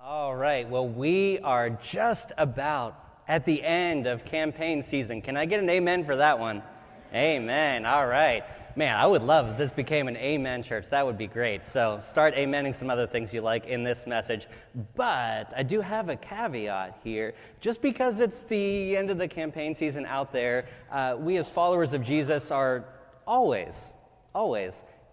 All right, well, we are just about at the end of campaign season. Can I get an amen for that one? Amen. All right. Man, I would love if this became an amen church. That would be great. So start amening some other things you like in this message. But I do have a caveat here. Just because it's the end of the campaign season out there, we as followers of Jesus are always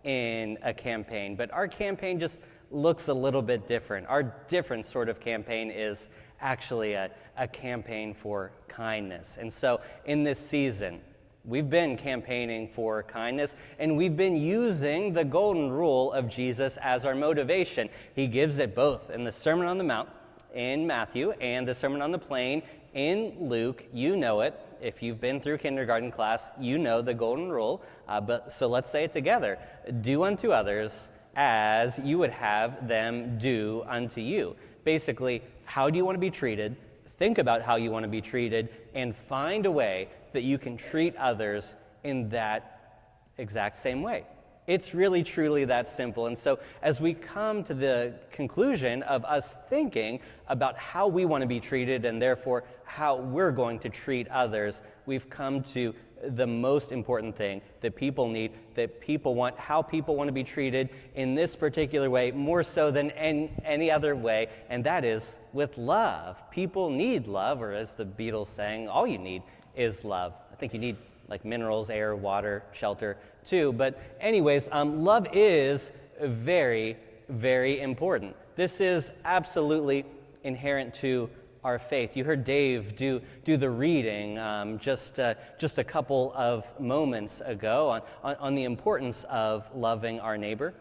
in a campaign. But our campaign just looks a little bit different. Our different sort of campaign is actually a campaign for kindness. And so in this season, we've been campaigning for kindness, and we've been using the golden rule of Jesus as our motivation. He gives it both in the Sermon on the Mount in Matthew and the Sermon on the Plain in Luke. You know it. If you've been through kindergarten class, you know the golden rule. So let's say it together. Do unto others as you would have them do unto you. Basically, how do you want to be treated? Think about how you want to be treated and find a way that you can treat others in that exact same way. It's really, truly that simple. And so as we come to the conclusion of us thinking about how we want to be treated and therefore how we're going to treat others, we've come to the most important thing that people need, that people want, how people want to be treated in this particular way, more so than any other way, and that is with love. People need love, or as the Beatles sang, all you need is love. I think you need like minerals, air, water, shelter too, but anyways, love is very, very important. This is absolutely inherent to our faith. You heard Dave do the reading just a couple of moments ago on the importance of loving our neighbor.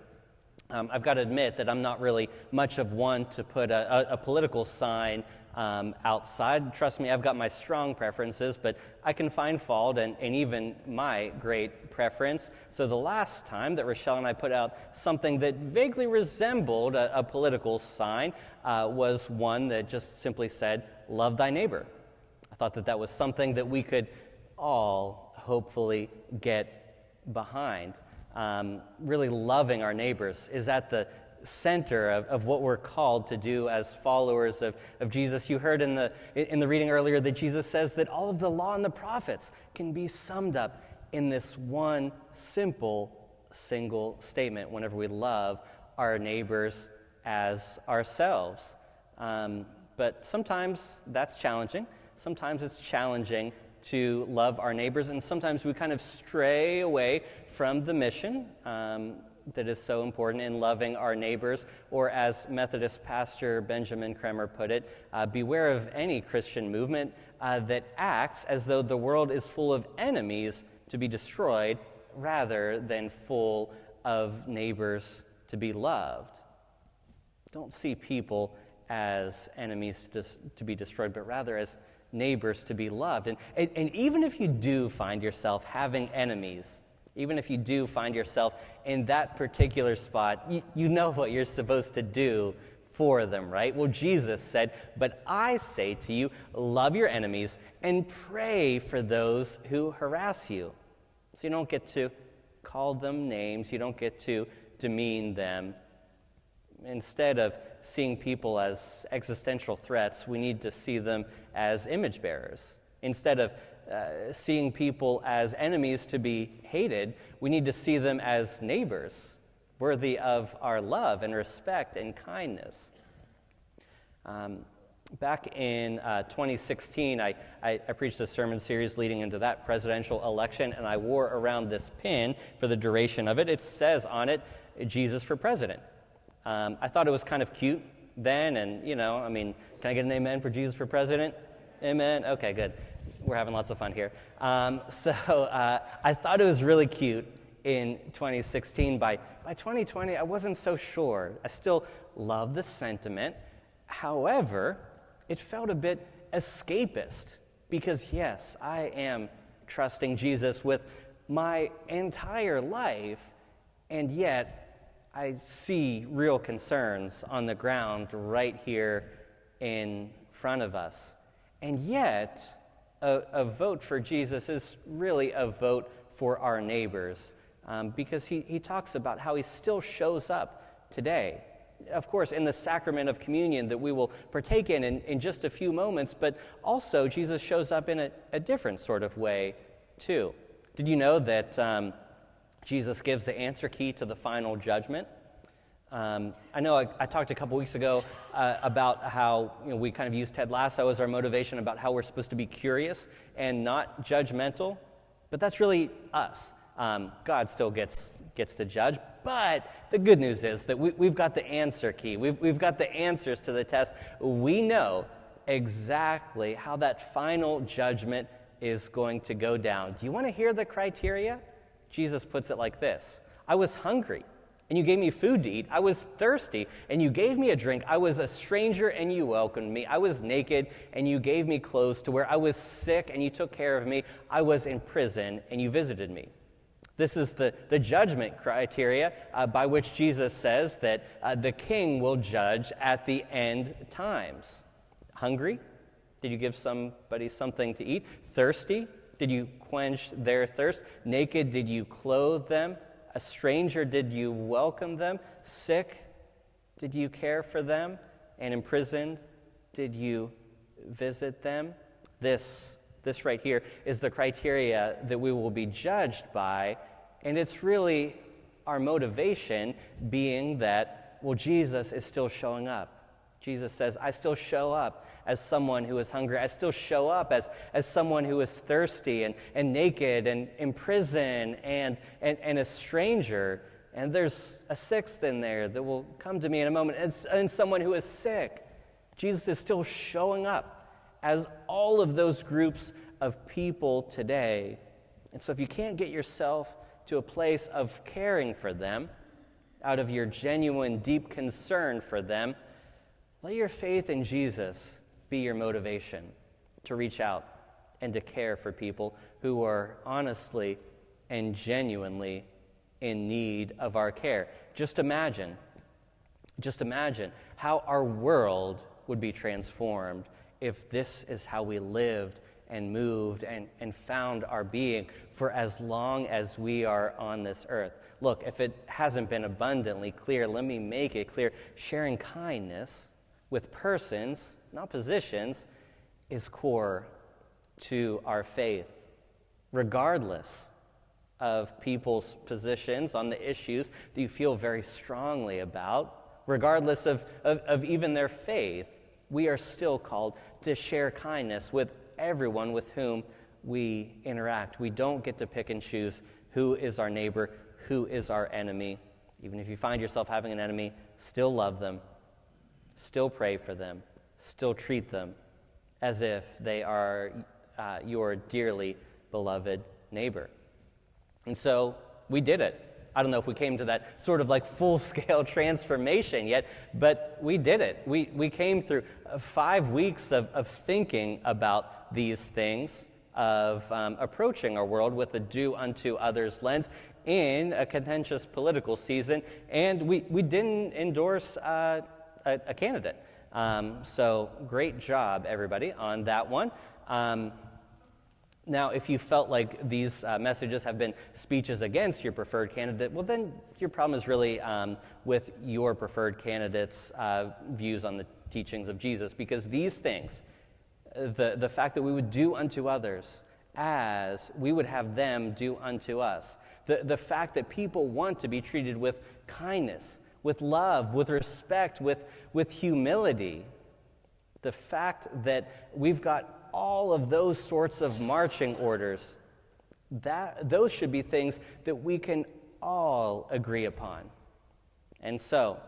I've got to admit that I'm not really much of one to put a political sign outside. Trust me, I've got my strong preferences, but I can find fault and even my great preference. So the last time that Rochelle and I put out something that vaguely resembled a political sign was one that just simply said, "Love thy neighbor." I thought that was something that we could all hopefully get behind. Really loving our neighbors is at the center of what we're called to do as followers of Jesus. You heard in the reading earlier that Jesus says that all of the law and the prophets can be summed up in this one simple, single statement whenever we love our neighbors as ourselves. But sometimes that's challenging. Sometimes it's challenging to love our neighbors, and sometimes we kind of stray away from the mission that is so important in loving our neighbors, or as Methodist pastor Benjamin Kremer put it, beware of any Christian movement that acts as though the world is full of enemies to be destroyed rather than full of neighbors to be loved. Don't see people as enemies to be destroyed, but rather as neighbors to be loved. And even if you do find yourself having enemies, even if you do find yourself in that particular spot, you know what you're supposed to do for them, right? Well, Jesus said, "But I say to you, love your enemies and pray for those who harass you." So you don't get to call them names. You don't get to demean them. Instead of seeing people as existential threats, we need to see them as image bearers. Instead of seeing people as enemies to be hated, we need to see them as neighbors, worthy of our love and respect and kindness. Back in 2016, I preached a sermon series leading into that presidential election, and I wore around this pin for the duration of it. It says on it, "Jesus for President." I thought it was kind of cute then, and, can I get an amen for Jesus for President? Amen? Okay, good. We're having lots of fun here. So I thought it was really cute in 2016. By 2020, I wasn't so sure. I still love the sentiment. However, it felt a bit escapist because, yes, I am trusting Jesus with my entire life, and yet I see real concerns on the ground right here in front of us. And yet, a vote for Jesus is really a vote for our neighbors, because he talks about how he still shows up today of course, in the sacrament of communion that we will partake in just a few moments, but also Jesus shows up in a different sort of way, too. Did you know that Jesus gives the answer key to the final judgment? I know I talked a couple weeks ago about how we kind of used Ted Lasso as our motivation about how we're supposed to be curious and not judgmental, but that's really us. God still gets to judge, but the good news is that we've got the answer key. We've got the answers to the test. We know exactly how that final judgment is going to go down. Do you want to hear the criteria? Jesus puts it like this: I was hungry, and you gave me food to eat. I was thirsty, and you gave me a drink. I was a stranger, and you welcomed me. I was naked, and you gave me clothes to wear. I was sick, and you took care of me. I was in prison, and you visited me. This is the judgment criteria by which Jesus says that the king will judge at the end times. Hungry? Did you give somebody something to eat? Thirsty? Did you quench their thirst? Naked? Did you clothe them? A stranger? Did you welcome them? Sick? Did you care for them? And imprisoned? Did you visit them? This right here is the criteria that we will be judged by, and it's really our motivation being that, well, Jesus is still showing up. Jesus says, I still show up as someone who is hungry. I still show up as someone who is thirsty and naked and in prison and a stranger. And there's a sixth in there that will come to me in a moment, and someone who is sick. Jesus is still showing up as all of those groups of people today. And so if you can't get yourself to a place of caring for them, out of your genuine, deep concern for them, let your faith in Jesus be your motivation to reach out and to care for people who are honestly and genuinely in need of our care. Just imagine how our world would be transformed if this is how we lived and moved and found our being for as long as we are on this earth. Look, if it hasn't been abundantly clear, let me make it clear. Sharing kindness with persons, not positions, is core to our faith, regardless of people's positions on the issues that you feel very strongly about, regardless of even their faith. We are still called to share kindness with everyone with whom we interact. We don't get to pick and choose who is our neighbor, who is our enemy. Even if you find yourself having an enemy, still love them, still pray for them, still treat them as if they are your dearly beloved neighbor. And so we did it. I don't know if we came to that sort of like full-scale transformation yet, but we did it. We came through 5 weeks of thinking about these things, of approaching our world with a do unto others lens in a contentious political season, and we didn't endorse a candidate. So great job, everybody, on that one. Now, if you felt like these messages have been speeches against your preferred candidate, well, then your problem is really with your preferred candidate's views on the teachings of Jesus, because these things, the fact that we would do unto others as we would have them do unto us, the fact that people want to be treated with kindness, with love, with respect, with humility, the fact that we've got all of those sorts of marching orders, those should be things that we can all agree upon. And so,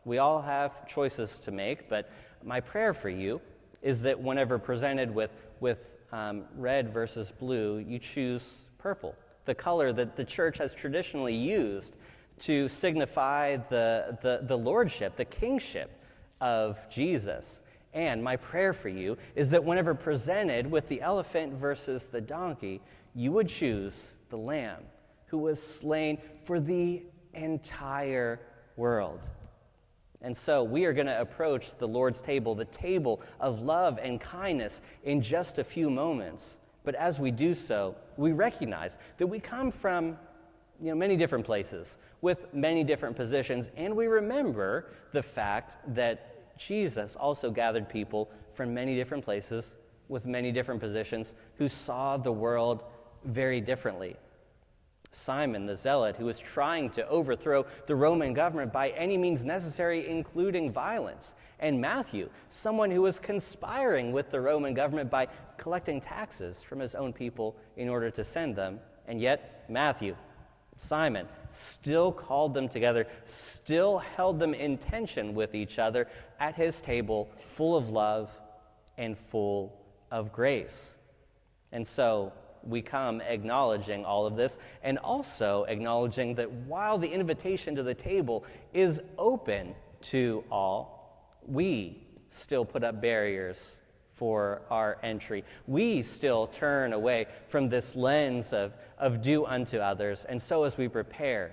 we all have choices to make, but my prayer for you is that whenever presented with red versus blue, you choose purple, the color that the church has traditionally used to signify the lordship, the kingship of Jesus. And my prayer for you is that whenever presented with the elephant versus the donkey, you would choose the lamb who was slain for the entire world. And so we are going to approach the Lord's table, the table of love and kindness, in just a few moments. But as we do so, we recognize that we come from many different places with many different positions, and we remember the fact that Jesus also gathered people from many different places with many different positions who saw the world very differently. Simon the Zealot, who was trying to overthrow the Roman government by any means necessary, including violence. And Matthew, someone who was conspiring with the Roman government by collecting taxes from his own people in order to send them. And yet, Matthew, Simon, still called them together, still held them in tension with each other at his table, full of love and full of grace. And so, we come acknowledging all of this and also acknowledging that while the invitation to the table is open to all, we still put up barriers for our entry. We still turn away from this lens of do unto others. And so as we prepare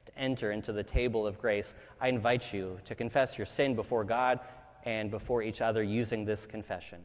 to enter into the table of grace, I invite you to confess your sin before God and before each other using this confession.